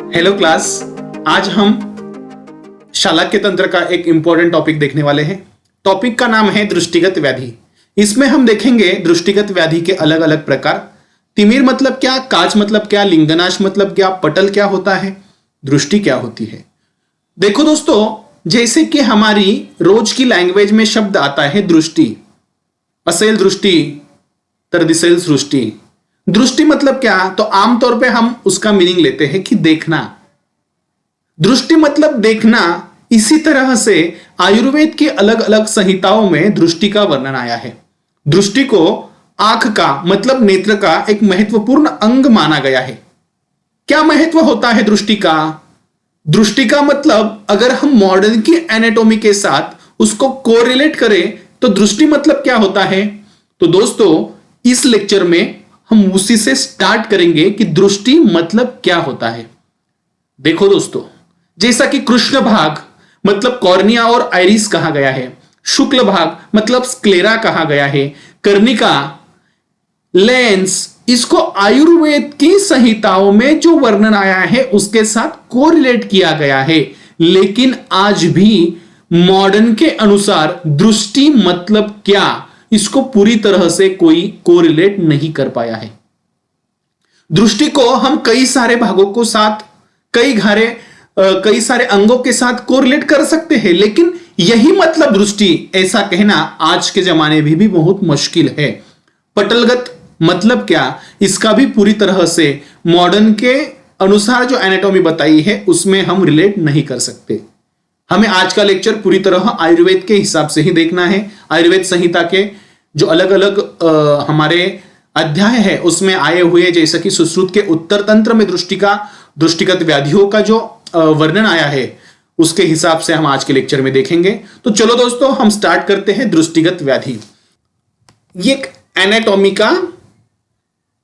Hello class. आज हम शालाक्य तंत्र का एक इंपॉर्टेंट टॉपिक देखने वाले हैं। टॉपिक का नाम है दृष्टिगत व्याधि। इसमें हम देखेंगे दृष्टिगत व्याधि के अलग अलग प्रकार। तिमिर मतलब क्या, काच मतलब क्या, लिंगनाश मतलब क्या, पटल क्या होता है, दृष्टि क्या होती है। देखो दोस्तों, जैसे कि हमारी रोज की लैंग्वेज में शब्द आता है दृष्टि, असेल दृष्टि, तर दिसेल सृष्टि। दृष्टि मतलब क्या, तो आमतौर पे हम उसका मीनिंग लेते हैं कि देखना। दृष्टि मतलब देखना। इसी तरह से आयुर्वेद की अलग अलग संहिताओं में दृष्टि का वर्णन आया है। दृष्टि को आंख का मतलब नेत्र का एक महत्वपूर्ण अंग माना गया है। क्या महत्व होता है दृष्टि का? दृष्टि का मतलब अगर हम मॉडर्न की एनाटॉमी के साथ उसको कोरिलेट करें तो दृष्टि मतलब क्या होता है। तो दोस्तों, इस लेक्चर में हम उसी से स्टार्ट करेंगे कि दृष्टि मतलब क्या होता है। देखो दोस्तों, जैसा कि कृष्ण भाग मतलब कॉर्निया और आइरिस कहा गया है, शुक्ल भाग मतलब स्क्लेरा कहा गया है, कर्णिका, लेंस, इसको आयुर्वेद की संहिताओं में जो वर्णन आया है उसके साथ कोरिलेट किया गया है। लेकिन आज भी मॉडर्न के अनुसार दृष्टि मतलब क्या, इसको पूरी तरह से कोई कोरिलेट नहीं कर पाया है। दृष्टि को हम कई सारे भागों को साथ कई सारे अंगों के साथ कोरिलेट कर सकते हैं, लेकिन यही मतलब दृष्टि ऐसा कहना आज के जमाने में भी बहुत मुश्किल है। पटलगत मतलब क्या, इसका भी पूरी तरह से मॉडर्न के अनुसार जो एनाटॉमी बताई है उसमें हम रिलेट नहीं कर सकते। हमें आज का लेक्चर पूरी तरह आयुर्वेद के हिसाब से ही देखना है। आयुर्वेद संहिता के जो अलग अलग हमारे अध्याय है उसमें आए हुए, जैसे कि सुश्रुत के उत्तर तंत्र में दृष्टिगत व्याधियों का जो वर्णन आया है उसके हिसाब से हम आज के लेक्चर में देखेंगे। तो चलो दोस्तों, हम स्टार्ट करते हैं दृष्टिगत व्याधि। ये एक एनाटॉमी का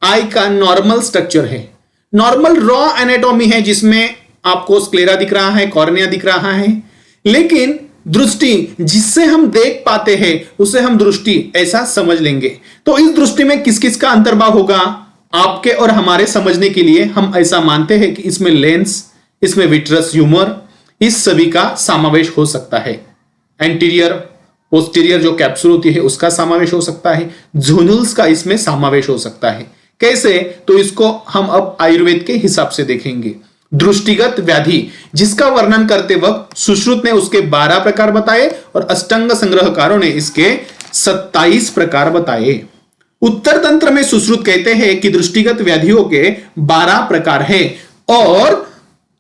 आई का नॉर्मल स्ट्रक्चर है, नॉर्मल रॉ एनाटॉमी है, जिसमें आपको स्क्लेरा दिख रहा है, कॉर्निया दिख रहा है। लेकिन दृष्टि जिससे हम देख पाते हैं उसे हम दृष्टि ऐसा समझ लेंगे। तो इस दृष्टि में किस किस का अंतर्भाव होगा, आपके और हमारे समझने के लिए हम ऐसा मानते हैं कि इसमें लेंस, इसमें विट्रस ह्यूमर, इस सभी का समावेश हो सकता है। एंटीरियर पोस्टीरियर जो कैप्सूल होती है उसका समावेश हो सकता है, झोनुल्स का इसमें समावेश हो सकता है। कैसे, तो इसको हम अब आयुर्वेद के हिसाब से देखेंगे। दृष्टिगत व्याधि जिसका वर्णन करते वक्त सुश्रुत ने उसके 12 प्रकार बताए और अष्टांग संग्रहकारों ने इसके 27 प्रकार बताए। उत्तर तंत्र में सुश्रुत कहते हैं कि दृष्टिगत व्याधियों के 12 प्रकार है और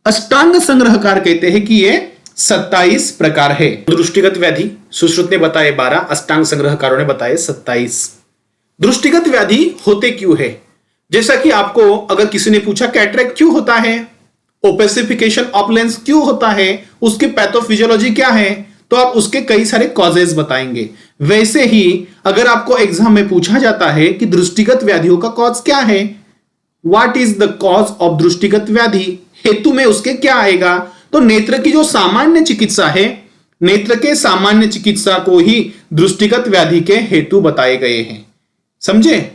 अष्टांग संग्रहकार कहते हैं कि ये 27 प्रकार है। दृष्टिगत व्याधि सुश्रुत ने बताए 12, अष्टांग संग्रहकारों ने बताए 27। दृष्टिगत व्याधि होते क्यों है? जैसा कि आपको अगर किसी ने पूछा कैटरेक्ट क्यों होता है, ओपेसिफिकेशन ऑफ लेंस क्यों होता है, उसकी पैथोफिजियोलॉजी क्या है, तो आप उसके कई सारे कॉजेज बताएंगे। वैसे ही अगर आपको एग्जाम में पूछा जाता है कि दृष्टिगत व्याधियों का कॉज क्या है, what is the cause of दृष्टिगत व्याधि, हेतु में उसके क्या आएगा, तो नेत्र की जो सामान्य चिकित्सा है, नेत्र के सामान्य चिकित्सा को ही दृष्टिगत व्याधि के हेतु बताए गए हैं। समझे?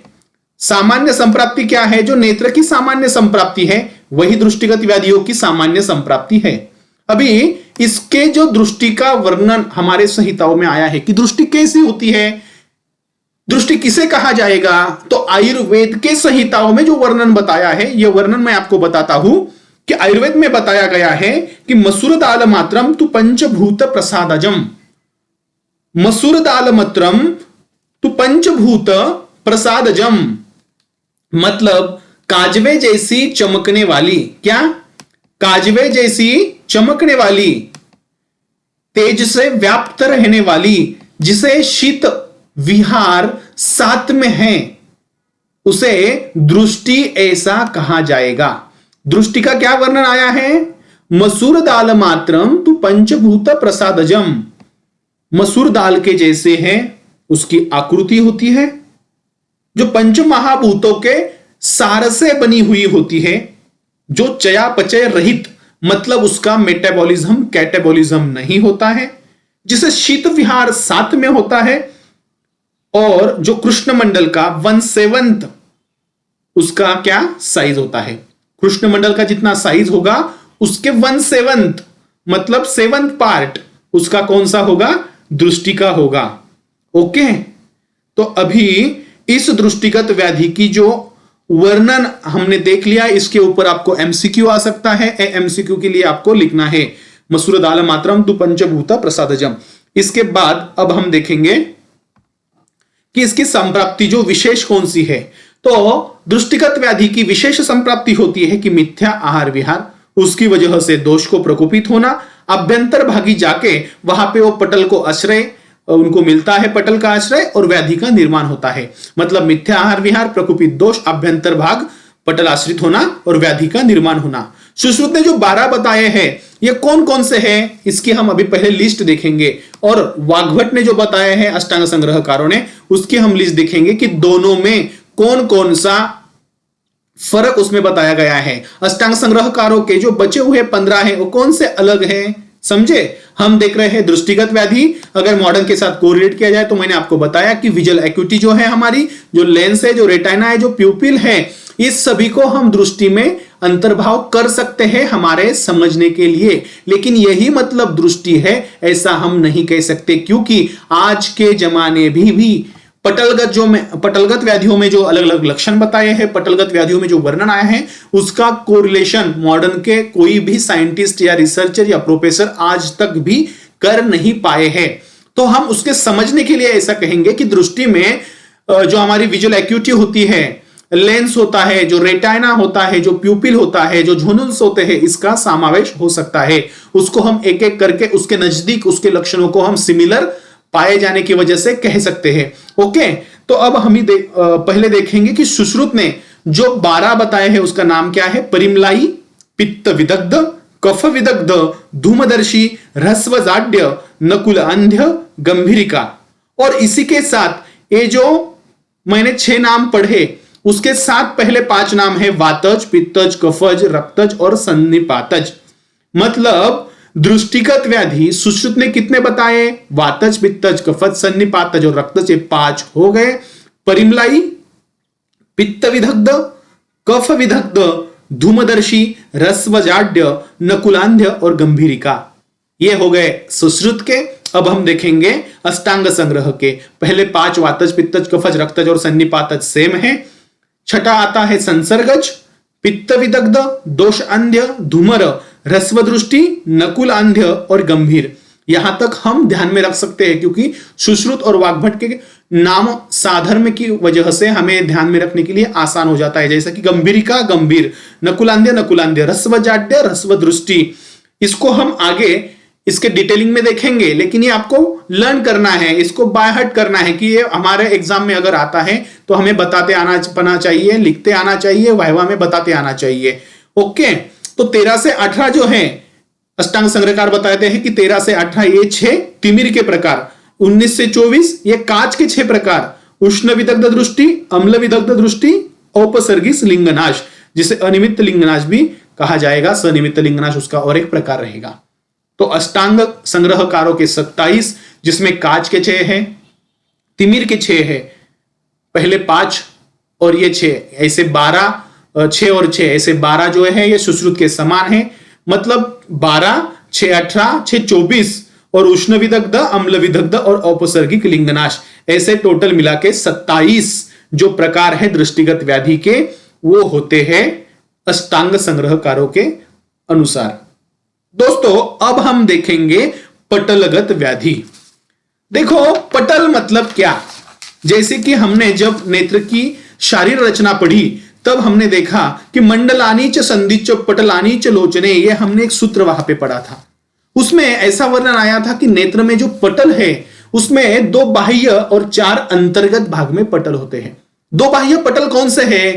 सामान्य संप्राप्ति क्या है, जो नेत्र की सामान्य संप्राप्ति है वही दृष्टिगत व्याधियों की सामान्य संप्राप्ति है। अभी इसके जो दृष्टि का वर्णन हमारे संहिताओं में आया है कि दृष्टि कैसी होती है, दृष्टि किसे कहा जाएगा, तो आयुर्वेद के संहिताओं में जो वर्णन बताया है, यह वर्णन मैं आपको बताता हूं कि आयुर्वेद में बताया गया है कि मसूर दाल मात्रम तु पंचभूत प्रसादजम, मसूर दाल मात्रम तु पंचभूत प्रसादजम मतलब काजवे जैसी चमकने वाली, क्या, काजवे जैसी चमकने वाली, तेज से व्याप्त रहने वाली, जिसे शीत विहार सात में है, उसे दृष्टि ऐसा कहा जाएगा। दृष्टि का क्या वर्णन आया है, मसूर दाल मात्रम तु पंचभूत प्रसादजम, मसूर दाल के जैसे है, उसकी आकृति होती है, जो पंच महाभूतों के सार से बनी हुई होती है, जो चयापचय रहित मतलब उसका मेटाबॉलिज्म कैटाबॉलिज्म नहीं होता है, जिसे शीत विहार सात में होता है, और जो कृष्ण मंडल का 1/7 उसका क्या साइज होता है। कृष्ण मंडल का जितना साइज होगा उसके 1/7 मतलब 7th पार्ट उसका कौन सा होगा? दृष्टि का होगा। ओके, तो अभी इस दृष्टिगत व्याधि की जो वर्णन हमने देख लिया, इसके ऊपर आपको एमसीक्यू आ सकता है। एमसीक्यू के लिए आपको लिखना है मसूरदाल मात्रम तु पंचभूता प्रसादजम। इसके बाद अब हम देखेंगे कि इसकी संप्राप्ति जो विशेष कौन सी है। तो दृष्टिगत व्याधि की विशेष संप्राप्ति होती है कि मिथ्या आहार विहार, उसकी वजह से दोष को प्रकोपित होना, अभ्यंतर भागी जाके वहां पे वो पटल को आश्रय उनको मिलता है, पटल का आश्रय, और व्याधि का निर्माण होता है। मतलब मिथ्या आहार विहार, प्रकोपित दोष, अभ्यंतर भाग, पटल आश्रित होना और व्याधि का निर्माण होना। सुश्रुत ने जो 12 बताए हैं ये कौन कौन से हैं, इसकी हम अभी पहले लिस्ट देखेंगे, और वाग्भट ने जो बताए हैं अष्टांग संग्रहकारों ने, उसकी हम लिस्ट देखेंगे कि दोनों में कौन कौन सा फर्क उसमें बताया गया है। अष्टांग संग्रहकारों के जो बचे हुए 15 हैं वो कौन से अलग हैं, समझे? हम देख रहे हैं दृष्टिगत व्याधि, अगर मॉडर्न के साथ कोरिलेट किया जाए तो मैंने आपको बताया कि विजुअल एक्यूटी जो है, हमारी जो लेंस है, जो रेटाइना है, जो प्यूपिल है, इस सभी को हम दृष्टि में अंतर्भाव कर सकते हैं हमारे समझने के लिए, लेकिन यही मतलब दृष्टि है ऐसा हम नहीं कह सकते, क्योंकि आज के जमाने भी पटलगत व्याधियों में जो अलग अलग लक्षण बताए हैं, पटलगत व्याधियों में जो वर्णन आया है, उसका कोरिलेशन मॉडर्न के कोई भी साइंटिस्ट या रिसर्चर या प्रोफेसर आज तक भी कर नहीं पाए हैं। तो हम उसके समझने के लिए ऐसा कहेंगे कि दृष्टि में जो हमारी विजुअल एक्यूटी होती है, लेंस होता है, जो रेटाइना होता है, जो प्यूपिल होता है, जो झुनल्स होते हैं, इसका समावेश हो सकता है। उसको हम एक एक करके उसके नजदीक उसके लक्षणों को हम सिमिलर पाए जाने की वजह से कह सकते हैं। ओके, तो अब हम ही पहले देखेंगे कि सुश्रुत ने जो 12 बताए हैं उसका नाम क्या है। परिमलाई, पित्त विदग्ध, कफ विदग्ध, धूमदर्शी, ह्रस्वजाड्य, नकुल अंध्य, गंभीरिका। और इसी के साथ ये जो मैंने 6 नाम पढ़े उसके साथ पहले 5 नाम है वातज, पित्तज, कफज, रक्तज और सन्निपातज। मतलब दृष्टिगत व्याधि सुश्रुत ने कितने बताए? वातज, पित्तज, कफज, सन्निपातज और रक्तज, 5 हो गए। परिमलाई, पित्त विदग्ध, कफ विदग्ध, धूमदर्शी, रस्वजाड्य, नकुलांध्य और गंभीरिका, ये हो गए सुश्रुत के। अब हम देखेंगे अष्टांग संग्रह के। पहले 5 वातज, पित्तज, कफज, रक्तज और सन्निपातज सेम है। छठा आता है संसर्गज, पित्त विदग्ध, दोष अंध्य, धूमर, ह्रस्व दृष्टि, नकुल अंध्य और गंभीर। यहां तक हम ध्यान में रख सकते हैं, क्योंकि सुश्रुत और वाग्भट के नाम साधर्म की वजह से हमें ध्यान में रखने के लिए आसान हो जाता है। जैसा कि गंभीरिका गंभीर, नकुलांध्य नकुलांध्य, ह्रस्वजाड्य ह्रस्व दृष्टि। इसको हम आगे इसके डिटेलिंग में देखेंगे, लेकिन ये आपको लर्न करना है, इसको बाय हार्ट करना है कि ये हमारे एग्जाम में अगर आता है तो हमें बताते आना चाहिए, लिखते आना चाहिए, वाइवा में बताते आना चाहिए। ओके, तो 13 से 18 जो है अष्टांग संग्रहकार बताते हैं कि 13 से 18 ये 6 तिमिर के प्रकार, 19 से 24 ये काच के 6 प्रकार, उष्ण विदग्ध दृष्टि, अम्ल विदग्ध दृष्टि, औपसर्गिक लिंगनाश, जिसे अनिमित्त लिंगनाश भी कहा जाएगा। सनिमित्त लिंगनाश उसका और एक प्रकार रहेगा। तो अष्टांग संग्रहकारों के 27, जिसमें काच के 6 है, तिमिर के 6 है, पहले 5 और ये 6, ऐसे 12, 6 और 6 ऐसे 12 जो है ये सुश्रुत के समान है। मतलब 12, 6 18, 6 24 और उष्ण विदग्ध, अम्ल विदग्ध और औपसर्गिक लिंगनाश, ऐसे टोटल मिला के 27 जो प्रकार है दृष्टिगत व्याधि के, वो होते हैं अष्टांग संग्रहकारों के अनुसार। दोस्तों अब हम देखेंगे पटलगत व्याधि। देखो पटल मतलब क्या, जैसे कि हमने जब नेत्र की शारीर रचना पढ़ी तब हमने देखा कि मंडलानी च संधिच पटलानी च लोचने, ये हमने एक सूत्र वहां पे पढ़ा था। उसमें ऐसा वर्णन आया था कि नेत्र में जो पटल है उसमें 2 बाह्य और 4 अंतर्गत भाग में पटल होते हैं। 2 बाह्य पटल कौन से है?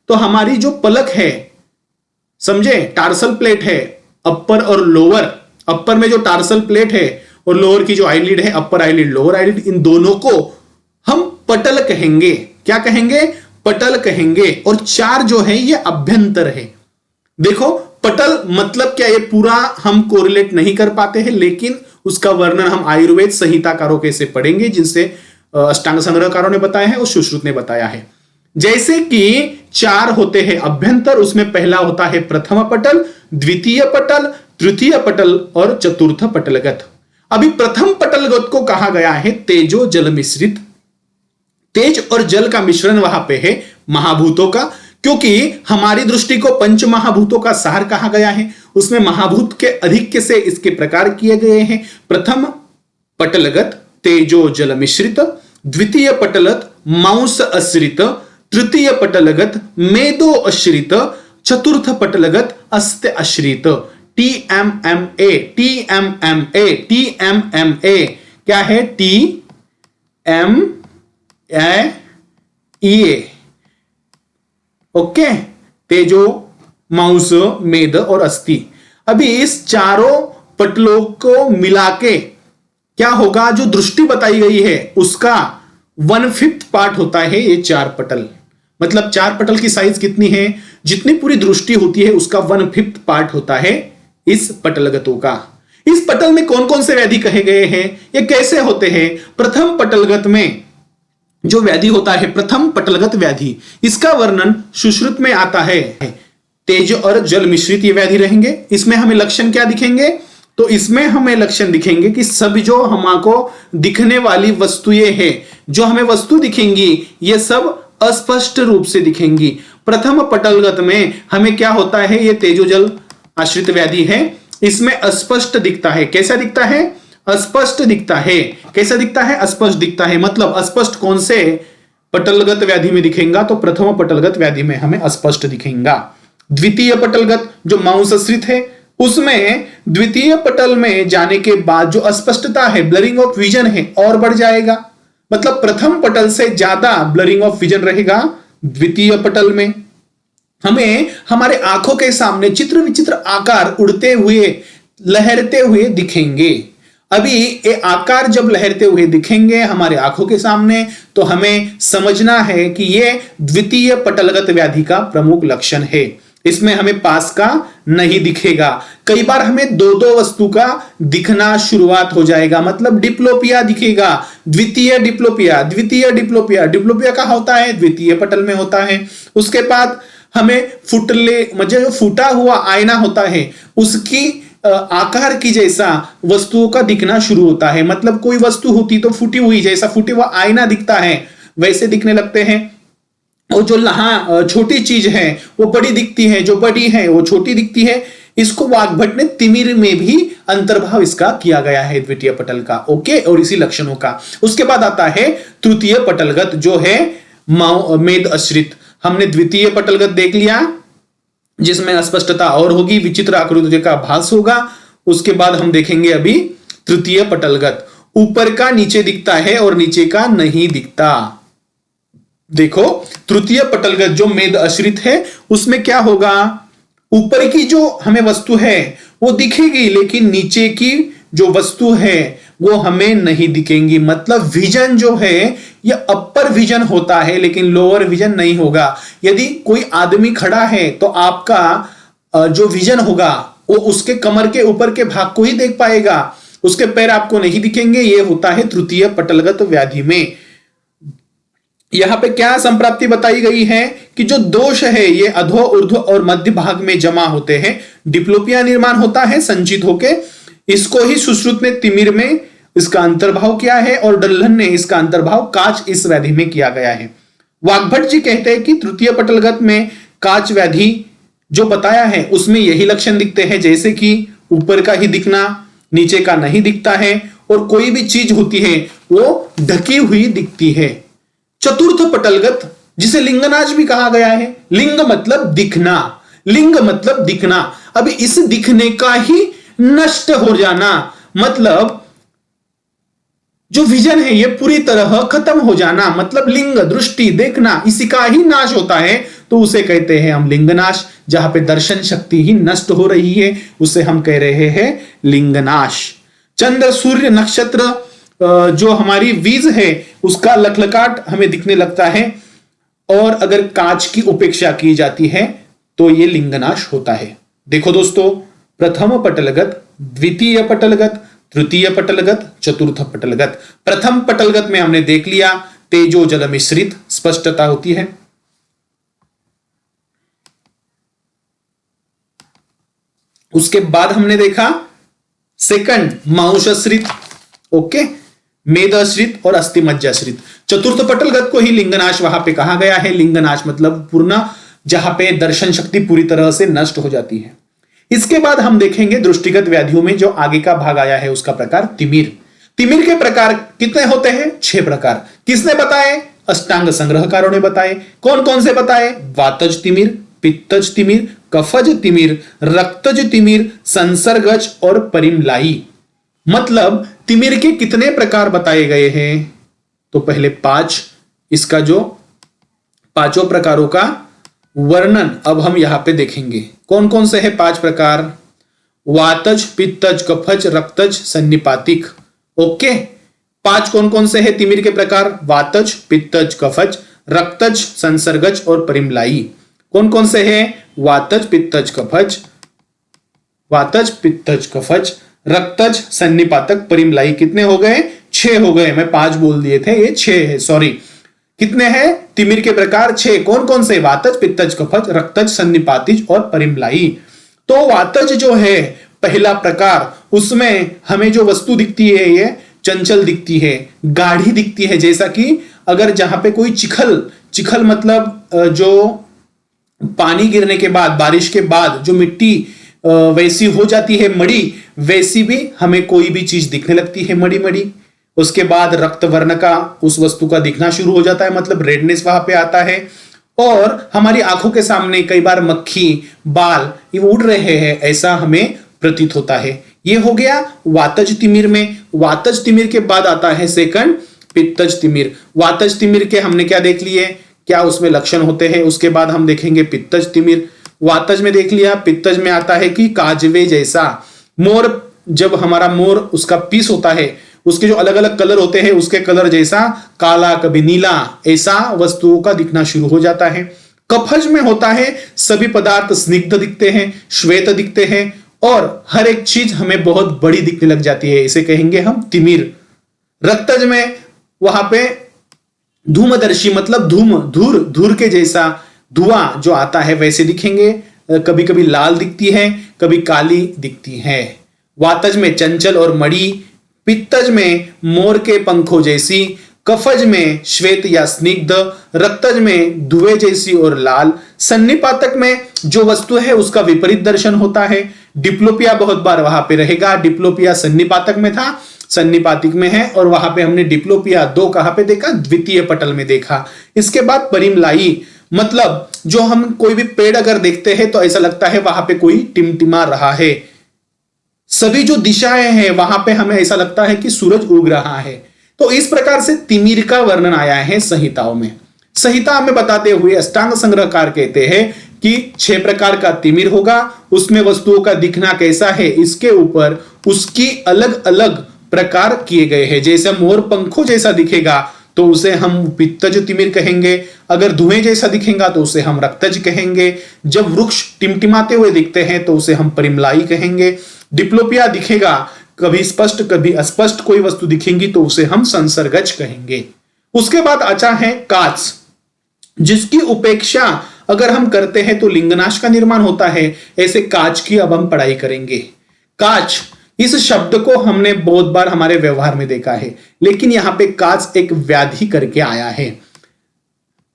तो हमारी जो पलक है, समझे, टार्सल प्लेट है, अपर और लोअर। अपर में जो टार्सल प्लेट है और लोअर की जो आईलिड है, अपर आईलिड लोअर आईलिड, इन दोनों को हम पटल कहेंगे। क्या कहेंगे? पटल कहेंगे। और 4 जो है ये अभ्यंतर है। देखो पटल मतलब क्या, ये पूरा हम कोरिलेट नहीं कर पाते हैं, लेकिन उसका वर्णन हम आयुर्वेद संहिताकारों के से पढ़ेंगे, जिनसे अष्टांग संग्रहकारों ने बताया है और सुश्रुत ने बताया है। जैसे कि 4 होते हैं अभ्यंतर, उसमें पहला होता है प्रथम पटल, द्वितीय पटल, तृतीय पटल और चतुर्थ पटलगत। अभी प्रथम पटलगत को कहा गया है तेजो जल मिश्रित। तेज और जल का मिश्रण वहां पे है महाभूतों का, क्योंकि हमारी दृष्टि को पंच महाभूतों का सार कहा गया है। उसमें महाभूत के अधिक्य से इसके प्रकार किए गए हैं। प्रथम पटलगत तेजो जल मिश्रित, द्वितीय पटलगत मांस आश्रित, तृतीय पटलगत मेदो आश्रित, चतुर्थ पटलगत अस्त आश्रित। TMMA, TMMA, TMMA क्या है? TMAE। ओके, तेजो, मांस, मेद और अस्थि। अभी इस चारों पटलों को मिला के क्या होगा? जो दृष्टि बताई गई है उसका 1/5 पार्ट होता है ये चार पटल। मतलब चार पटल की साइज कितनी है? जितनी पूरी दृष्टि होती है उसका 1/5 पार्ट होता है इस पटलगतों का। इस पटल में कौन कौन से व्याधि कहे गए हैं, ये कैसे होते हैं? प्रथम पटलगत में जो व्याधि होता है प्रथम पटलगत व्याधि, इसका वर्णन सुश्रुत में आता है। तेज और जल मिश्रित ये व्याधि रहेंगे। इसमें हमें लक्षण क्या दिखेंगे? तो इसमें हमें लक्षण दिखेंगे कि सब जो हमको दिखने वाली वस्तुएं हैं, जो हमें वस्तु दिखेंगी, ये सब अस्पष्ट रूप से दिखेंगी। प्रथम पटलगत में हमें क्या होता है? ये तेजोजल आश्रित व्याधि है, इसमें अस्पष्ट दिखता है। कैसा दिखता है? अस्पष्ट दिखता है। कैसा दिखता है? अस्पष्ट दिखता है। मतलब अस्पष्ट कौन से पटलगत व्याधि में दिखेगा? तो प्रथम पटलगत व्याधि में हमें अस्पष्ट दिखेगा। द्वितीय पटलगत जो मांसाश्रित है, उसमें द्वितीय पटल में जाने के बाद जो अस्पष्टता है, ब्लरिंग ऑफ विजन है, और बढ़ जाएगा। मतलब प्रथम पटल से ज्यादा ब्लरिंग ऑफ विजन रहेगा द्वितीय पटल में। हमें हमारे आंखों के सामने चित्र विचित्र आकार उड़ते हुए, लहरते हुए दिखेंगे। अभी ये आकार जब लहरते हुए दिखेंगे हमारे आंखों के सामने, तो हमें समझना है कि ये द्वितीय पटलगत व्याधि का प्रमुख लक्षण है। इसमें हमें पास का नहीं दिखेगा। कई बार हमें दो दो वस्तु का दिखना शुरुआत हो जाएगा, मतलब डिप्लोपिया दिखेगा। द्वितीय डिप्लोपिया, द्वितीय डिप्लोपिया। डिप्लोपिया का होता है द्वितीय पटल में होता है। उसके बाद हमें फुटले, मतलब जो फूटा हुआ आईना होता है उसकी आकार की जैसा वस्तुओं का दिखना शुरू होता है। मतलब कोई वस्तु होती तो फूटी हुई, जैसा फूटे हुआ आईना दिखता है वैसे दिखने लगते हैं। और जो छोटी चीज है वो बड़ी दिखती है, जो बड़ी है वो छोटी दिखती है। इसको वाग्भट ने तिमिर में भी अंतर्भाव इसका किया गया है द्वितीय पटल का। ओके, और इसी लक्षणों का। उसके बाद आता है तृतीय पटलगत जो है मेद आश्रित। हमने द्वितीय पटलगत देख लिया जिसमें अस्पष्टता और होगी, विचित्र आकृति का भास होगा। उसके बाद हम देखेंगे अभी तृतीय पटलगत, ऊपर का नीचे दिखता है और नीचे का नहीं दिखता। देखो तृतीय पटलगत जो मेद आश्रित है उसमें क्या होगा? ऊपर की जो हमें वस्तु है वो दिखेगी, लेकिन नीचे की जो वस्तु है वो हमें नहीं दिखेंगी। मतलब विजन जो है ये अपर विजन होता है लेकिन लोअर विजन नहीं होगा। यदि कोई आदमी खड़ा है तो आपका जो विजन होगा वो उसके कमर के ऊपर के भाग को ही देख पाएगा, उसके पैर आपको नहीं दिखेंगे। ये होता है तृतीय पटलगत व्याधि में। यहां पे क्या संप्राप्ति बताई गई है कि जो दोष है ये अधो, ऊर्ध्व और मध्य भाग में जमा होते हैं। डिप्लोपिया निर्माण होता है संचित होके। इसको ही सुश्रुत ने तिमिर में इसका अंतर्भाव किया है और डल्हन ने इसका अंतर्भाव काच इस व्याधि में किया गया है। वाग्भट जी कहते हैं कि तृतीय पटलगत में काच व्याधि जो बताया है उसमें यही लक्षण दिखते हैं, जैसे कि ऊपर का ही दिखना, नीचे का नहीं दिखता है, और कोई भी चीज होती है वो ढकी हुई दिखती है। चतुर्थ पटलगत जिसे लिंगनाज भी कहा गया है। लिंग मतलब दिखना, लिंग मतलब दिखना। अभी इस दिखने का ही नष्ट हो जाना, मतलब जो विजन है ये पूरी तरह खत्म हो जाना, मतलब लिंग, दृष्टि, देखना, इसी का ही नाश होता है, तो उसे कहते हैं हम लिंगनाश। जहां पे दर्शन शक्ति ही नष्ट हो रही है उसे हम कह रहे हैं लिंगनाश। चंद्र, सूर्य, नक्षत्र, जो हमारी वीज है उसका लखलकाट हमें दिखने लगता है, और अगर कांच की उपेक्षा की जाती है तो यह लिंगनाश होता है। देखो दोस्तों, प्रथम पटलगत, द्वितीय पटलगत, तृतीय पटलगत, चतुर्थ पटलगत। प्रथम पटलगत में हमने देख लिया तेजो जल मिश्रित स्पष्टता होती है। उसके बाद हमने देखा सेकंड मांसाश्रित, ओके, मेदाश्रित और अस्थिमज्जाश्रित। चतुर्थ पटलगत को ही लिंगनाश वहां पे कहा गया है। लिंगनाश मतलब पूर्ण, जहां पे दर्शन शक्ति पूरी तरह से नष्ट हो जाती है। इसके बाद हम देखेंगे दृष्टिगत व्याधियों में जो आगे का भाग आया है उसका प्रकार तिमिर। तिमिर के प्रकार कितने होते हैं? 6 प्रकार। किसने बताए? अष्टांग संग्रहकारों ने बताए। कौन कौन से बताए? वातज तिमिर, पित्तज तिमिर, कफज तिमिर, रक्तज तिमिर, संसर्गज और परिमलाई। मतलब तिमिर के कितने प्रकार बताए गए हैं? तो पहले 5, इसका जो 5 प्रकारों का वर्णन अब हम यहां पे देखेंगे। कौन कौन से हैं 5 प्रकार? वातज, पित्तज, कफज, रक्तज, सन्निपातिक। ओके, 5 कौन कौन से हैं तिमिर के प्रकार? वातज, पित्तज, कफज, रक्तज, संसर्गज और परिमलाई। कौन कौन से हैं? वातज, पित्तज, कफज, वातज, पित्तज, कफज, रक्तज, सन्निपातक, परिमलाई। कितने हो गए? 6 हो गए। मैं 5 बोल दिए थे, ये 6 है, सॉरी। कितने हैं तिमिर के प्रकार? 6। कौन कौन से? वातज, पित्तज, कफज, रक्तज, सन्निपातिज और परिमलाई। तो वातज जो है पहला प्रकार, उसमें हमें जो वस्तु दिखती है ये चंचल दिखती है, गाढ़ी दिखती है। जैसा कि अगर जहां पे कोई चिखल मतलब जो पानी गिरने के बाद, बारिश के बाद जो मिट्टी वैसी हो जाती है मड़ी, वैसी भी हमें कोई भी चीज दिखने लगती है मड़ी मड़ी। उसके बाद रक्त वर्ण का उस वस्तु का दिखना शुरू हो जाता है, मतलब रेडनेस वहां पे आता है। और हमारी आंखों के सामने कई बार मक्खी, बाल ये उड़ रहे हैं, ऐसा हमें प्रतीत होता है। ये हो गया वातज तिमिर में। वातज तिमिर के बाद आता है सेकंड पित्तज तिमिर। वातज तिमिर के हमने क्या देख लिए, क्या उसमें लक्षण होते हैं। उसके बाद हम देखेंगे पित्तज तिमिर। वातज में देख लिया। पित्तज में आता है कि काजवे जैसा मोर, जब हमारा मोर उसका पीस होता है, उसके जो अलग अलग कलर होते हैं, उसके कलर जैसा काला, कभी नीला, ऐसा वस्तुओं का दिखना शुरू हो जाता है। कफज में होता है सभी पदार्थ स्निग्ध दिखते हैं, श्वेत दिखते हैं और हर एक चीज हमें बहुत बड़ी दिखने लग जाती है, इसे कहेंगे हम तिमिर। रक्तज में वहां पे धूमदर्शी मतलब धूर के जैसा धुआं जो आता है वैसे दिखेंगे। कभी कभी लाल दिखती है, कभी काली दिखती है। वातज में चंचल और मड़ी, पित्तज में मोर के पंखों जैसी, कफज में श्वेत या स्निग्ध, रक्तज में धुएं जैसी और लाल, सन्निपातक में जो वस्तु है उसका विपरीत दर्शन होता है। डिप्लोपिया बहुत बार वहां पे रहेगा। डिप्लोपिया सन्निपातक में था, सन्निपातिक में है, और वहां पे हमने डिप्लोपिया 2 कहां पे देखा? द्वितीय पटल में देखा। इसके बाद परिमलाई मतलब जो हम कोई भी पेड़ अगर देखते हैं तो ऐसा लगता है वहां पे कोई टिमटिमा रहा है। सभी जो दिशाएं हैं वहां पे हमें ऐसा लगता है कि सूरज उग रहा है। तो इस प्रकार से तिमिर का वर्णन आया है संहिताओं में। संहिता में बताते हुए अष्टांग संग्रहकार कहते हैं कि 6 प्रकार का तिमिर होगा, उसमें वस्तुओं का दिखना कैसा है इसके ऊपर उसकी अलग अलग प्रकार किए गए हैं। जैसे मोर पंखों जैसा दिखेगा तो उसे हम पित्तज तिमिर कहेंगे, अगर धुएं जैसा दिखेगा तो उसे हम रक्तज कहेंगे, जब वृक्ष टिमटिमाते हुए दिखते हैं तो उसे हम परिमलाई कहेंगे। डिप्लोपिया दिखेगा, कभी स्पष्ट कभी अस्पष्ट कोई वस्तु दिखेंगी तो उसे हम संसर्गज कहेंगे। उसके बाद अच्छा है काच, जिसकी उपेक्षा अगर हम करते हैं तो लिंगनाश का निर्माण होता है। ऐसे काच की अब हम पढ़ाई करेंगे। काच, इस शब्द को हमने बहुत बार हमारे व्यवहार में देखा है, लेकिन यहां पे काच एक व्याधि करके आया है।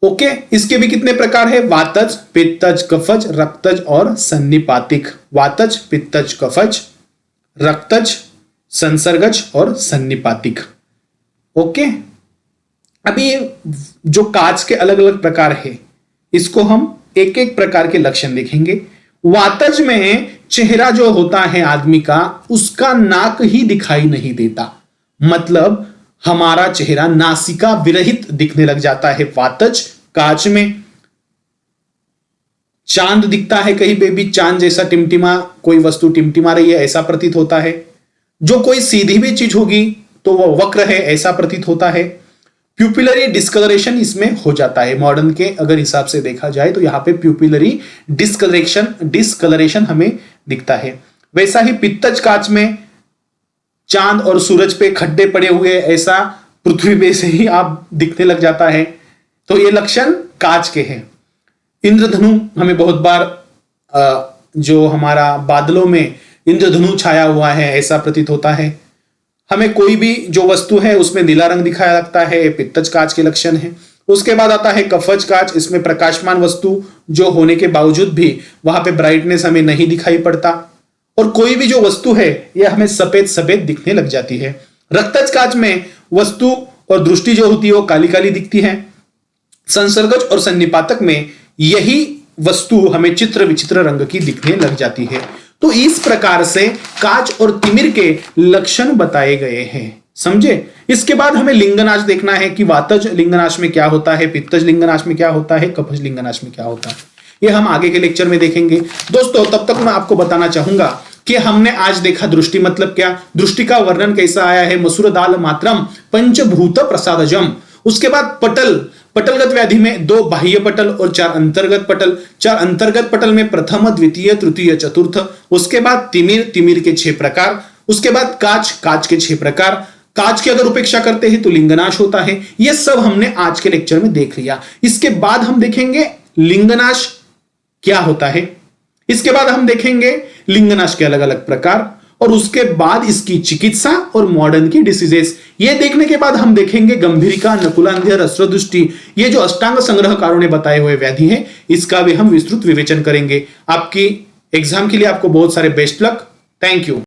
ओके, इसके भी कितने प्रकार है? वातज, पित्तज, कफज, रक्तज और सन्निपातिक। वातज, पित्तज, कफज, रक्तज, संसर्गज और सन्निपातिक। ओके, अभी जो काच के अलग अलग प्रकार है इसको हम एक एक प्रकार के लक्षण देखेंगे। वातज में चेहरा जो होता है आदमी का, उसका नाक ही दिखाई नहीं देता, मतलब हमारा चेहरा नासिका विरहित दिखने लग जाता है वातज काच में। चांद दिखता है कहीं पे भी, चांद जैसा टिमटिमा, कोई वस्तु टिमटिमा रही है ऐसा प्रतीत होता है। जो कोई सीधी भी चीज होगी तो वह वक्र है ऐसा प्रतीत होता है। प्यूपिलरी डिस्कलरेशन इसमें हो जाता है। मॉडर्न के अगर हिसाब से देखा जाए तो यहां पे प्यूपिलरी डिस्कलरेशन हमें दिखता है। वैसा ही पित्तज काच में चांद और सूरज पे खड्डे पड़े हुए ऐसा पृथ्वी पे से ही आप दिखने लग जाता है। तो ये लक्षण काच के हैं। इंद्रधनु हमें बहुत बार जो हमारा बादलों में इंद्रधनु छाया हुआ है ऐसा प्रतीत होता है। हमें कोई भी जो वस्तु है उसमें नीला रंग दिखाया लगता है, पित्तज काच के लक्षण है। उसके बाद आता है कफज काच, इसमें प्रकाशमान वस्तु जो होने के बावजूद भी वहां पे ब्राइटनेस हमें नहीं दिखाई पड़ता और कोई भी जो वस्तु है यह हमें सफेद सफेद दिखने लग जाती है। रक्तज काच में वस्तु और दृष्टि जो होती है वो काली काली दिखती है। संसर्गज और सन्निपातक में यही वस्तु हमें चित्र विचित्र रंग की दिखने लग जाती है। तो इस प्रकार से काच और तिमिर के लक्षण बताए गए हैं, समझे। इसके बाद हमें लिंगनाश देखना है कि वातज लिंगनाश में क्या होता है, पित्तज लिंगनाश में क्या होता है, कफज लिंगनाश में क्या होता है, ये हम आगे के लेक्चर में देखेंगे। दोस्तों तब तक मैं आपको बताना चाहूंगा कि हमने आज देखा दृष्टि मतलब क्या, दृष्टि का वर्णन कैसा आया है, मसूर दाल मात्रम पंचभूत प्रसादजम। उसके बाद पटलगत व्याधि में 2 बाह्य पटल और 4 अंतर्गत पटल। 4 अंतर्गत पटल में प्रथम, द्वितीय, तृतीय, चतुर्थ। उसके बाद तिमिर के 6 प्रकार। उसके बाद काच के 6 प्रकार। काच की अगर उपेक्षा करते हैं तो लिंगनाश होता है। यह सब हमने आज के लेक्चर में देख लिया। इसके बाद हम देखेंगे लिंगनाश क्या होता है, इसके बाद हम देखेंगे लिंगनाश के अलग अलग प्रकार और उसके बाद इसकी चिकित्सा और मॉडर्न की डिसीजेस। ये देखने के बाद हम देखेंगे गंभीरिका, नकुलांध्य, रस्वदृष्टि, ये जो अष्टांग संग्रहकारों ने बताए हुए व्याधि है इसका भी हम विस्तृत विवेचन करेंगे। आपकी एग्जाम के लिए आपको बहुत सारे बेस्ट लक। Thank you.